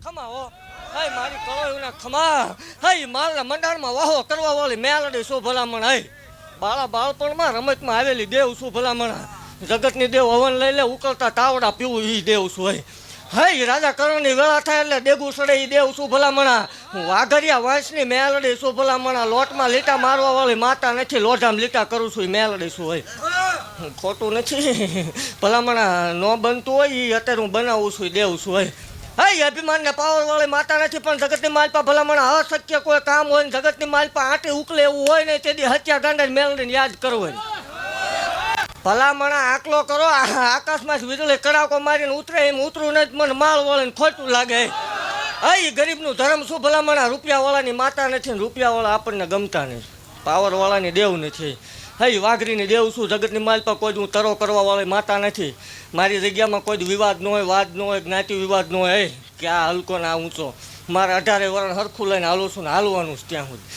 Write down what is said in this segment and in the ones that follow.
ખમા હો હઈ મારી કળોના ખમા હઈ મારા મંડાણમાં વાહો કરવા વાળી મેલડી શું ભલામણ હઈ બાળપણમાં રમતમાં આવેલી દેવ શું ભલામણ જગતની દેવ હવન લઈ લે ઉકળતા તાવડા પીવું ઈ દેવ શું હઈ રાજા કરણની વેળા થાય એટલે દેગું સડે ઈ દેવ શું ભલામણા વાઘરિયા વંશની મેલડી શું ભલામણા લોટમાં લીટા મારવા વાળી માતા નથી લોઢામાં લીટા કરું છું ઈ મેલડી શું હોય ખોટું નથી ભલામણા ન બનતું હોય એ અત્યારે હું બનાવું છું દેવ શું હોય હઈ અભિમાનને પાવર વાળી માતા નથી પણ જગતની માલપા ભલામણા અશક્ય કોઈ કામ હોય ને જગતની માલપા આંટી ઉકલે એવું હોય ને તેથી હત્યા ગાંડા મેલડીને યાદ કરવું ભલામણા આકલો કરો આકાશમાં વીજળી કડાકો મારીને ઉતરે એમ ઉતરું નથી મને માળ વળે ખોટું લાગે હઈ ગરીબનું ધર્મ શું ભલામણા રૂપિયાવાળાની માતા નથી ને રૂપિયાવાળા આપણને ગમતા નથી પાવરવાળાની દેવ નથી હઈ વાઘરીની દેવ શું જગતની માલપા કોઈ હું તરો કરવા વાળી માતા નથી મારી જગ્યામાં કોઈ વિવાદ ન હોય વાદ ન હોય જ્ઞાતિ વિવાદ ન હોય કે આ હલકો ને આ ઊંચો મારે 18 વર્ષ હરખું લઈને હાલું છું ને હાલવાનું જ ત્યાં સુધી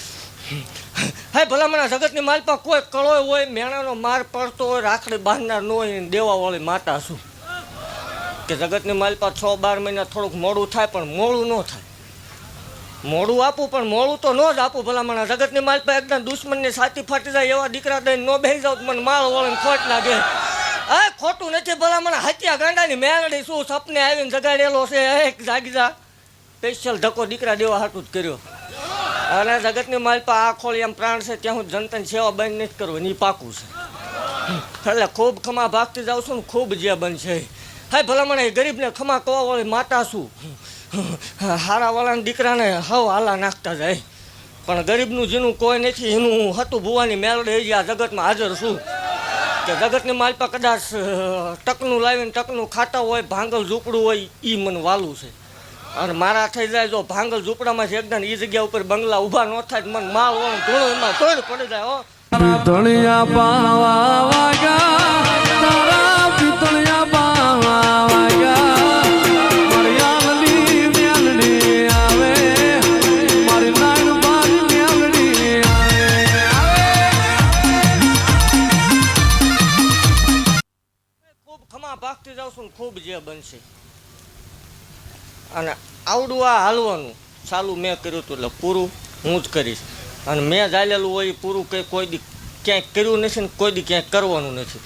હે ભલામણા જગતની માલપા કોઈ કળોય હોય મેણાનો માર પડતો હોય રાખડી બાંધનાર ન હોય દેવાવાળી માતા શું કે જગતની માલપા 6-12 મહિના થોડુંક મોડું થાય પણ મોડું ન થાય મોડું આપું પણ મોડું તો ન જ આપું ભલામણા જગતની માલપા એકદમ દુશ્મનની છાતી ફાટી જાય એવા દીકરા દઈને ન બેસી જાવ મને માળ વળે ખોટ લાગે હા ખોટું નથી ભલામણા હત્યા ગાંડાની મેલડી શું સપને આવીને જગાડેલો છે એક જાગી જા સ્પેશિયલ ધક્કો દીકરા દેવા હાટું જ કર્યો અને જગતની માલપા આ ખોળી એમ પ્રાણ છે ત્યાં હું જનતાની સેવા બંધ નથી કરવું એ પાકું છે એટલે ખૂબ ખમા ભાગતી જાઉં છું ને ખૂબ જે બનશે હા ભલામણા એ ગરીબને ખમા કવાવાળી માતા શું હારાવાળાના દીકરાને હવ હાલા નાખતા જાય પણ ગરીબનું જેનું કોઈ નથી એનું હતું ભુવાની મેલડી આ જગતમાં હાજર છું કે જગતની માલપા કદાચ ટકનું લાવીને ટકનું ખાતા હોય ભાંગલ ઝૂંપડું હોય એ મને વાલું છે અને મારા થઈ જાય જો ભાંગલ ઝૂંપડામાંથી એકદમ એ જગ્યા ઉપર બંગલા ઊભા ન થાય મને માલ વાળું ધૂણો એમાં તોડ પડી જાય હો ધણિયા પાવા વાગા તારા પિતળિયા પાવા વાગા ભાગતી જાઉં છું ને ખૂબ જે બનશે અને આવડું આ હાલવાનું ચાલુ મેં કર્યું હતું એટલે પૂરું હું જ કરીશ અને મેં ચાલેલું હોય પૂરું કંઈ કોઈ દી ક્યાંય કર્યું નથી ને કોઈ દી ક્યાંય કરવાનું નથી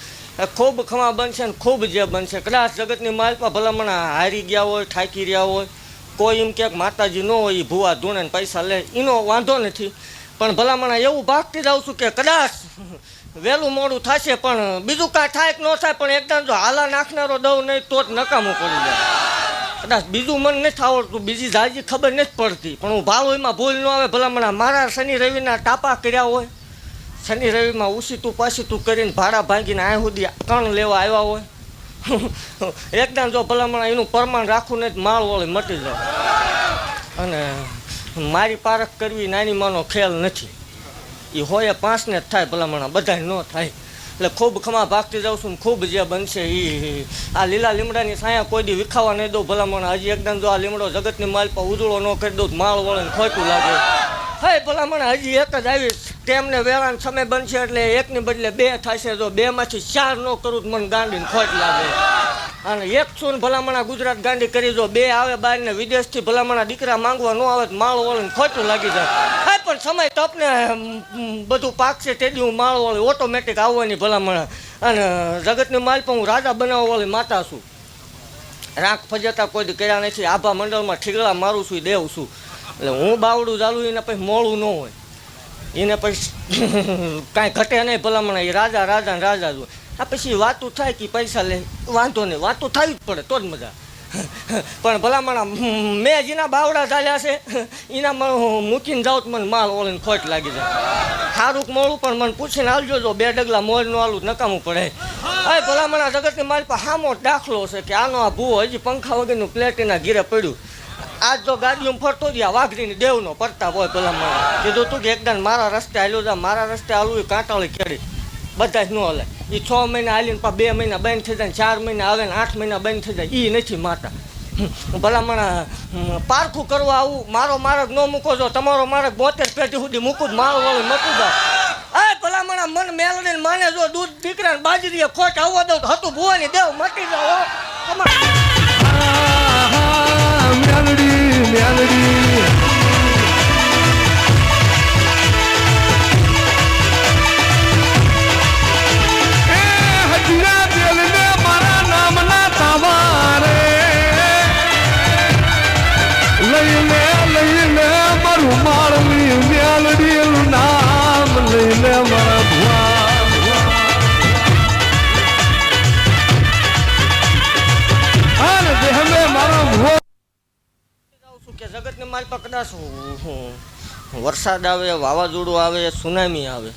ખૂબ ખમા બનશે ને ખૂબ જે બનશે કદાચ જગતની માલપા ભલામણા હારી ગયા હોય થાકી રહ્યા હોય કોઈ એમ ક્યાંક માતાજી ન હોય એ ભૂવા ધૂણે ને પૈસા લે એનો વાંધો નથી પણ ભલામણા એવું ભાગતી જાઉં છું કે કદાચ વહેલું મોડું થશે પણ બીજું કાંઈ થાય કે ન થાય પણ એકદમ જો હાલા નાખનારો દઉં નહીં તો જ નકામું પડી જાય કદાચ બીજું મને નથી આવડતું બીજી જાજી ખબર નથી પડતી પણ હું ભાવ એમાં ભૂલ ન આવે ભલામણા મારા શનિ રવિના ટાપા કર્યા હોય શનિ રવિમાં ઉસીતું પાસીતું કરીને ભાડા ભાંગીને આ સુધી કણ લેવા આવ્યા હોય એકદમ જો ભલામણા એનું પ્રમાણ રાખવું નહીં માળ વળે મટી જાય અને મારી પારખ કરવી નાની માનો ખેલ નથી એ હોય 5 ને જ થાય ભલામણા બધા ન થાય એટલે ખૂબ ખમા ભાગતી જાઉં છું ને ખૂબ જે બનશે એ આ લીલા લીમડાની છાયા કોઈ દી વિખાવા નહીં દઉં ભલામણા હજી એકદમ જો આ લીમડો જગતની માલપા ઉજળો ન કરી દઉં માળ વળે ને ખોટું લાગે હે ભલામણા હજી એક જ આવીશ તેમને વેળાનો સમય બનશે એટલે એકની બદલે 2 થશે જો 2માંથી 4 ન કરું તો મને ગાંડીને ખોટ લાગે અને એક છું ને ભલામણા ગુજરાત ગાંડી કરી જો 2 આવે બહાર ને વિદેશથી ભલામણા દીકરા માંગવા ન આવે તો માળ વળે ને ખોટું લાગી જાય હા પણ સમય તપને બધું પાકશે તેથી હું માળ વળે ઓટોમેટિક આવવાની ભલામણા અને જગતની માલ પણ હું રાજા બનાવવા વાળી માતા છું રાખ ફજતા કોઈ કર્યા નથી આભા મંડળમાં ઠીકડા મારું છું દેવ છું એટલે હું બાવડું ચાલું એને પછી મોડું ન હોય એને પછી કાંઈ ઘટે નહીં ભલામણા એ રાજા રાજા ને રાજા જ હોય આ પછી વાતું થાય કે પૈસા લે વાંધો નહીં વાતું થવી જ પડે તો જ મજા પણ ભલામણા મેં જેના બાવડા ચાલ્યા છે એના મૂકીને જાઉં તો મને માલ ઓળીને ખોટ લાગી જાય સારું મોડું પણ મને પૂછીને આવજો જો 2 ડગલા મોરનું આલું નકામું પડે હવે ભલામણા જગતની માલ પર સામો દાખલો છે કે આનો આ ભૂવો હજી પંખા વગરનું પ્લેટ એના ઘીરે પડ્યું આજ જો ગાડીઓમાં ફરતો જ વાઘરીની દેવનો પડતા હોય ભલામણા કીધું તું કે એકદમ મારા રસ્તે હાલ્યો જા મારા રસ્તે હાલવું એ કાંટાળી કેળી બધા જ ન હલે એ 6 મહિના હાલીને 2 મહિના બંધ થઈ જાય 4 મહિના આવે ને 8 મહિના બંધ થઈ જાય એ નથી માતા ભલામણા પારખું કરવા આવું મારો માર્ગ ન મૂકો જો તમારો માર્ગ 72 પેઢી સુધી મૂકું મારો વાળું મતું જાવ આ ભલામણા મન મેલડીને માને જો દૂધ દીકરાને બાજરીએ ખોટ આવવા દઉં હતું ભુવાની દેવ મટી જાવ મેલડી મારી પાસે કદાચ વરસાદ આવે, વાવાઝોડું આવે, સુનામી આવે,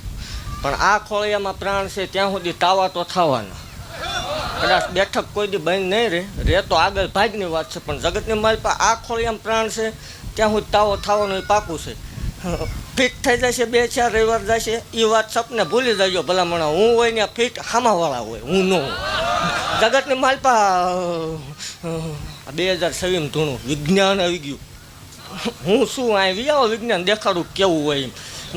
પણ આ ખોળિયામાં પ્રાણ છે ત્યાં સુધી તાવા તો થવાના. કદાચ બેઠક કોઈ દી બંધ નહીં રહે તો આગળ ભાગની વાત છે, પણ જગતની મારી પાસે આ ખોળિયામાં પ્રાણ છે ત્યાં સુધી તાવો થવાનો એ પાકું છે. ફિટ થઈ જશે 2-4 રવિવાર જશે એ વાત સપને ભૂલી જજો ભલામણા. હું હોય ને ફિટ હામાવાળા હોય, હું ન હોય. જગતની મારી પાસે 2026 ધૂણું વિજ્ઞાન આવી ગયું. હું શું આવી આવો વિજ્ઞાન દેખાડું કેવું હોય એમ.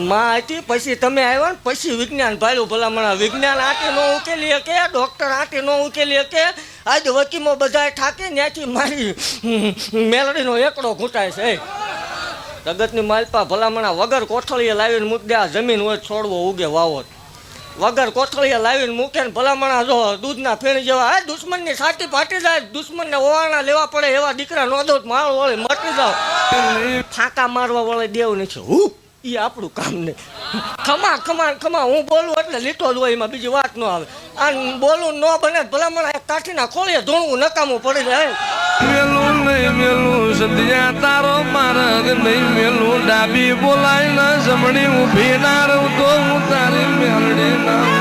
માં હતી પછી તમે આવ્યા ને પછી વિજ્ઞાન ભાડ્યું ભલામણા. વિજ્ઞાન આંટી ન ઉકેલી શકે, ડૉક્ટર આંટી ન ઉકેલી શકે. આજ વકીમો બધા ઠાકે ત્યાંથી મારી મેલડીનો એકડો ઘૂંટાય છે. જગતની માલપા ભલામણા વગર કોથળીએ લાવીને મૂકી દે. આ જમીન હોય છોડવો ઉગે વાવો, વગર કોથળીએ લાવીને મૂકે ને ભલામણા જો દૂધના ફેણ જેવા હા દુશ્મનની છાતી ફાટી જાય, દુશ્મનને ઓવાણા લેવા પડે એવા દીકરા નો દો માળ વળે મટી જાવ. ફાંકા મારવા વળે દેવ નથી. હું એ આપણું કામ નહીં. ખમા ખમા ખમા હું બોલું એટલે લીટો જ હોય, એમાં બીજી વાત ન આવે. આ બોલું ન બને ભલામણા એક કાઠીના ખોળીએ ધોણવું નકામું પડી જાય. મેલું નહીં મેલું સદિયા તારો માર્ગ નહીં મેલું ડાબી બોલાય ના જમણી ઊભી ના રહું તો હું તારી મેલડી ના